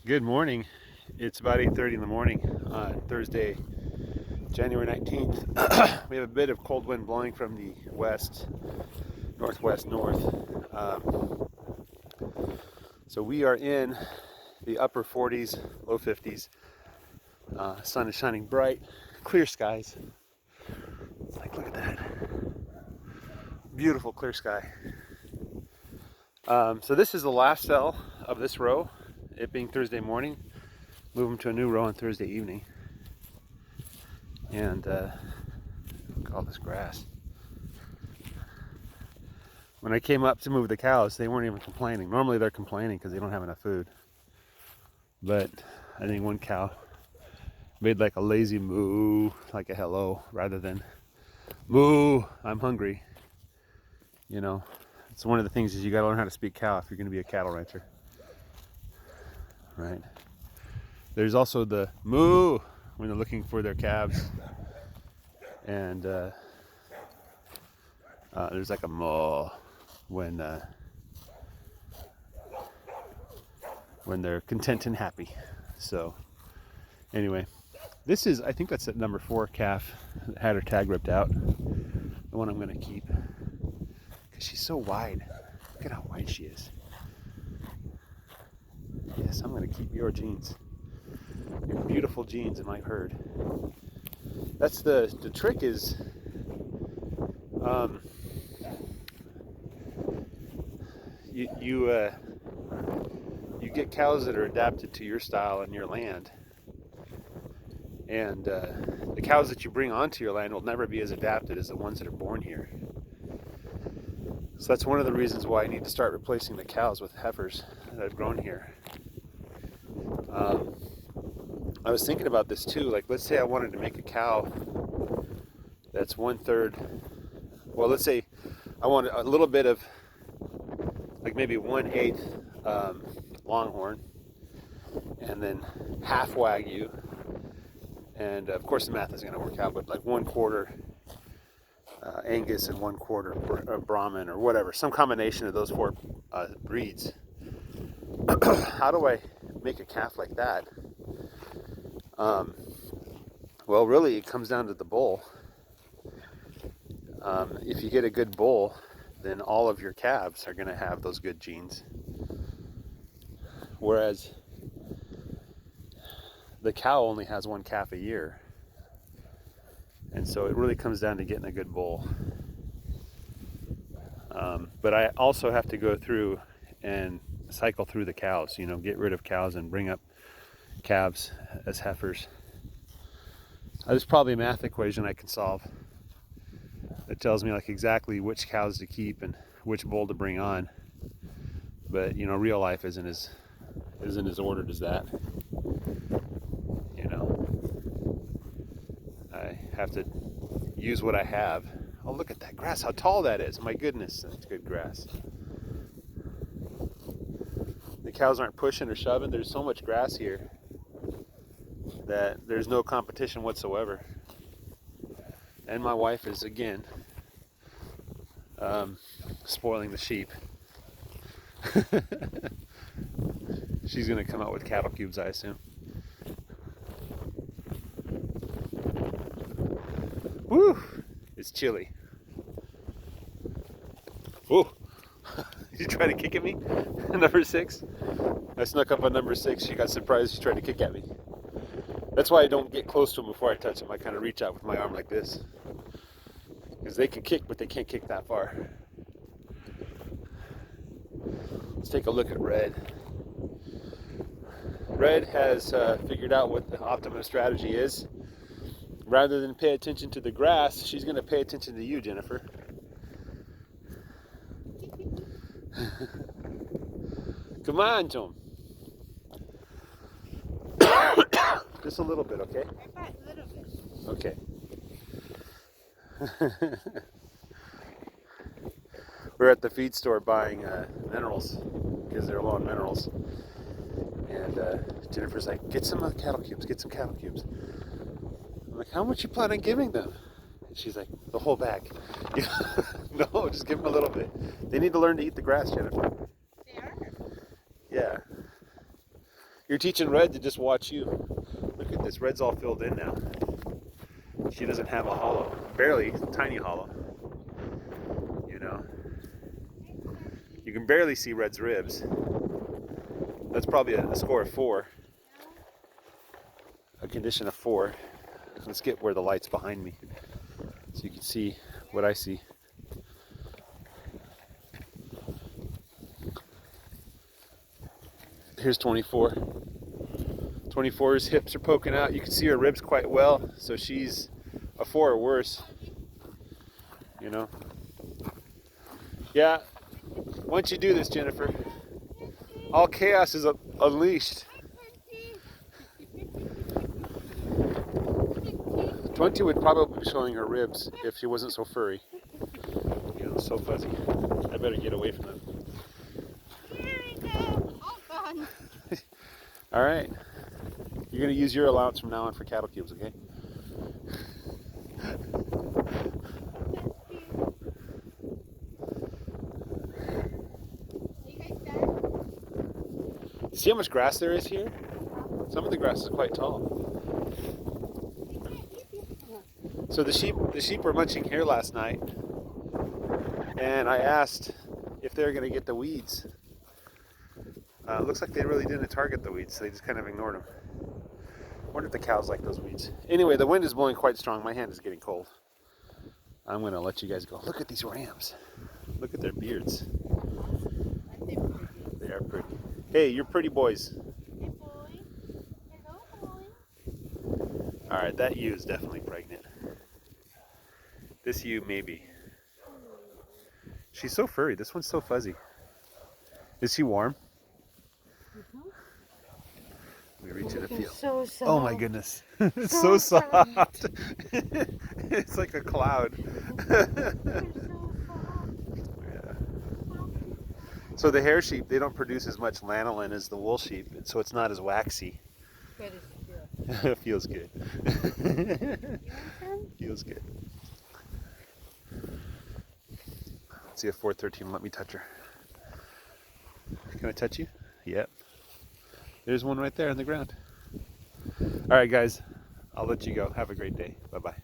Good morning. It's about 8:30 in the morning on Thursday, January 19th. We have a bit of cold wind blowing from the west, northwest, north. So we are in the upper 40s, low 50s. Sun is shining bright, clear skies. Like, look at that. Beautiful clear sky. So this is the last cell of this row, it being Thursday morning. Move them to a new row on Thursday evening. And look at all this grass. When I came up to move the cows, they weren't even complaining. Normally they're complaining because they don't have enough food. But I think one cow made like a lazy moo, like a hello, rather than moo, I'm hungry. You know, it's one of the things is you gotta learn how to speak cow if you're gonna be a cattle rancher. Right? There's also the moo when they're looking for their calves. And there's like a moo when they're content and happy. So anyway, this is, I think that's that number 4 calf that had her tag ripped out. The one I'm going to keep because she's so wide. Look at how wide she is. Yes, I'm going to keep your jeans. Your beautiful jeans in my herd. That's the trick is you get cows that are adapted to your style and your land, and the cows that you bring onto your land will never be as adapted as the ones that are born here. So that's one of the reasons why I need to start replacing the cows with heifers that I've grown here. I was thinking about this too, like let's say I wanted to make a cow that's 1/3, well let's say I want a little bit of like maybe 1/8 Longhorn, and then half Wagyu, and of course the math isn't going to work out, but like 1/4 Angus and 1/4 Brahman or whatever, some combination of those 4 breeds. How do I make a calf like that? Well, really it comes down to the bull. If you get a good bull, then all of your calves are going to have those good genes. Whereas the cow only has 1 calf a year. And so it really comes down to getting a good bull. But I also have to go through and cycle through the cows, you know, get rid of cows and bring up calves as heifers. There's probably a math equation I can solve that tells me like exactly which cows to keep and which bull to bring on. But you know, real life isn't as ordered as that. You know, I have to use what I have. Oh, look at that grass, how tall that is. My goodness, that's good grass. The cows aren't pushing or shoving. There's so much grass here that there's no competition whatsoever. And my wife is, again, spoiling the sheep. She's going to come out with cattle cubes, I assume. Woo! It's chilly. Whoa! You trying to kick at me? Number 6? I snuck up on number 6. She got surprised. She tried to kick at me. That's why I don't get close to them before I touch them. I kind of reach out with my arm like this. Because they can kick, but they can't kick that far. Let's take a look at Red. Red has figured out what the optimum strategy is. Rather than pay attention to the grass, she's going to pay attention to you, Jennifer. Come on, Tom. Just a little bit, okay? A little bit. Okay. We're at the feed store buying minerals because they're low on minerals. And Jennifer's like, get some cattle cubes, get some cattle cubes. I'm like, how much you plan on giving them? And she's like, the whole bag. No, just give them a little bit. They need to learn to eat the grass, Jennifer. They are. Yeah. You're teaching Red to just watch you. Look at this. Red's all filled in now. She doesn't have a hollow. Barely. Tiny hollow. You know. You can barely see Red's ribs. That's probably a score of 4. A condition of 4. Let's get where the light's behind me so you can see what I see. Here's 24. 24's hips are poking out. You can see her ribs quite well, so she's a 4 or worse. You know? Yeah, once you do this, Jennifer, all chaos is unleashed. 20 would probably be showing her ribs if she wasn't so furry. You know, so fuzzy. I better get away from them. Here we go. All gone. All right. You're going to use your allowance from now on for cattle cubes, okay? See how much grass there is here? Some of the grass is quite tall. So the sheep were munching here last night, and I asked if they were going to get the weeds. Looks like they really didn't target the weeds, so they just kind of ignored them. I wonder if the cows like those weeds. Anyway, the wind is blowing quite strong. My hand is getting cold. I'm going to let you guys go. Look at these rams. Look at their beards. They are pretty. Hey, you're pretty boys. Hey, boy. Hello, boy. All right, that ewe is definitely pregnant. This ewe, maybe. She's so furry. This one's so fuzzy. Is she warm? Let me reach in and feel. So soft. Oh my goodness. It's so soft. It's like a cloud. Yeah. So the hair sheep, they don't produce as much lanolin as the wool sheep, so it's not as waxy. It feels good. Feels good. Let's see if 413 will let me touch her. Can I touch you? Yep. There's one right there on the ground. All right, guys. I'll let you go. Have a great day. Bye-bye.